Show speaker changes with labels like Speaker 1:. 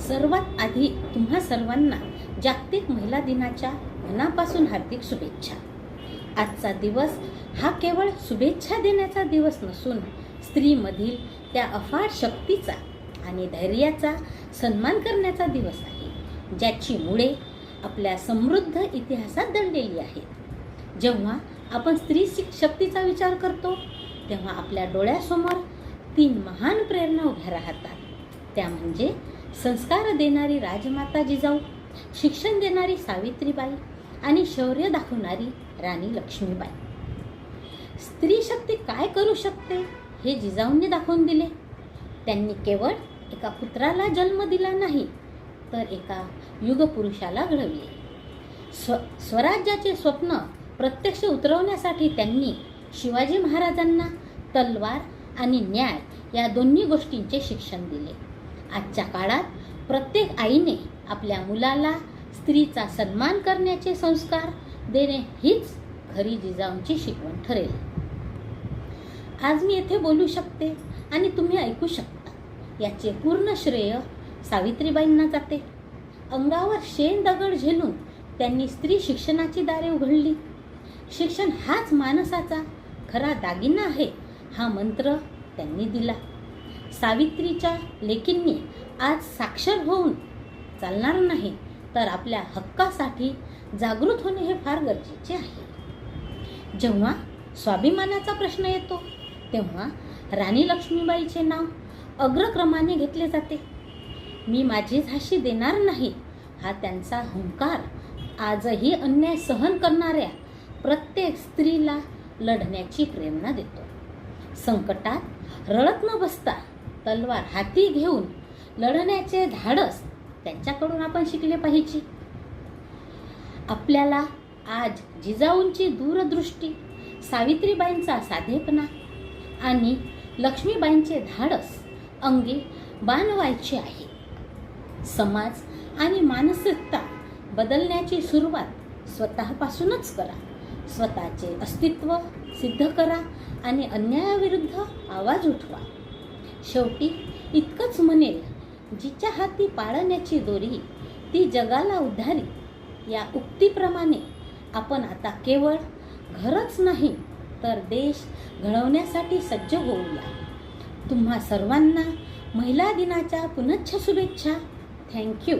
Speaker 1: सर्वात आधी तुम्हा सर्वांना जागतिक महिला दिनाच्या मनापासून हार्दिक शुभेच्छा. आजचा दिवस हा केवळ शुभेच्छा देण्याचा दिवस नसून स्त्रीमधील त्या अफाट शक्तीचा आणि धैर्याचा सन्मान करण्याचा दिवस आहे, ज्याची मुळे आपल्या समृद्ध इतिहासात दडलेली आहेत. जेव्हा आपण स्त्री शक्तीचा विचार करतो तेव्हा आपल्या डोळ्यासमोर 3 महान प्रेरणा उभ्या राहतात. त्या म्हणजे संस्कार देणारी राजमाता जिजाऊ, शिक्षण देणारी सावित्रीबाई आणि शौर्य दाखवणारी राणी लक्ष्मीबाई. स्त्री शक्ती काय करू शकते हे जिजाऊंनी दाखवून दिले. त्यांनी केवळ एका पुत्राला जन्म दिला नाही, तर एका युगपुरुषाला घडवले. स्वराज्याचे स्वप्न प्रत्यक्ष उतरवण्यासाठी त्यांनी शिवाजी महाराजांना तलवार आणि न्याय या दोन्ही गोष्टींचे शिक्षण दिले. आजच्या काळात प्रत्येक आईने आपल्या मुलाला स्त्रीचा सन्मान करण्याचे संस्कार देणे हीच खरी जिजाऊंची शिकवण ठरेल. आज मी येथे बोलू शकते आणि तुम्ही ऐकू शकता, याचे पूर्ण श्रेय सावित्रीबाईंना जाते. अंगावर शेण दगड झेलून त्यांनी स्त्री शिक्षणाची दारे उघडली. शिक्षण हाच माणसाचा खरा दागिना आहे, हा मंत्र त्यांनी दिला. सावित्रीच्या लेकींनी आज साक्षर होऊन चालणार नाही, तर आपल्या हक्कासाठी जागृत होणे हे फार गरजेचे आहे. जेव्हा स्वाभिमानाचा प्रश्न येतो तेव्हा राणी लक्ष्मीबाईचे नाव अग्रक्रमाने घेतले जाते. मी माझी झाशी देणार नाही हा त्यांचा हुंकार आजही अन्याय सहन करणाऱ्या प्रत्येक स्त्रीला लढण्याची प्रेरणा देतो. संकटात रडत न बसता तलवार हाती घेऊन लढण्याचे धाडस त्यांच्याकडून आपण शिकले पाहिजे. आपल्याला आज जिजाऊंची दूरदृष्टी, सावित्रीबाईंचा साधेपणा आणि लक्ष्मीबाईंचे धाडस अंगी बाणवायचे आहे. समाज आणि मानसिकता बदलण्याची सुरुवात स्वतःपासूनच करा. स्वतःचे अस्तित्व सिद्ध करा आणि अन्यायाविरुद्ध आवाज उठवा. शेवटी इतकंच म्हणेल, जिच्या हाती पाळण्याची दोरी ती जगाला उद्धारी. या उक्तीप्रमाणे आपण आता केवळ घरच नाही तर देश घडवण्यासाठी सज्ज होऊया. तुम्हा सर्वांना महिला दिनाच्या पुनश्च शुभेच्छा. थँक्यू.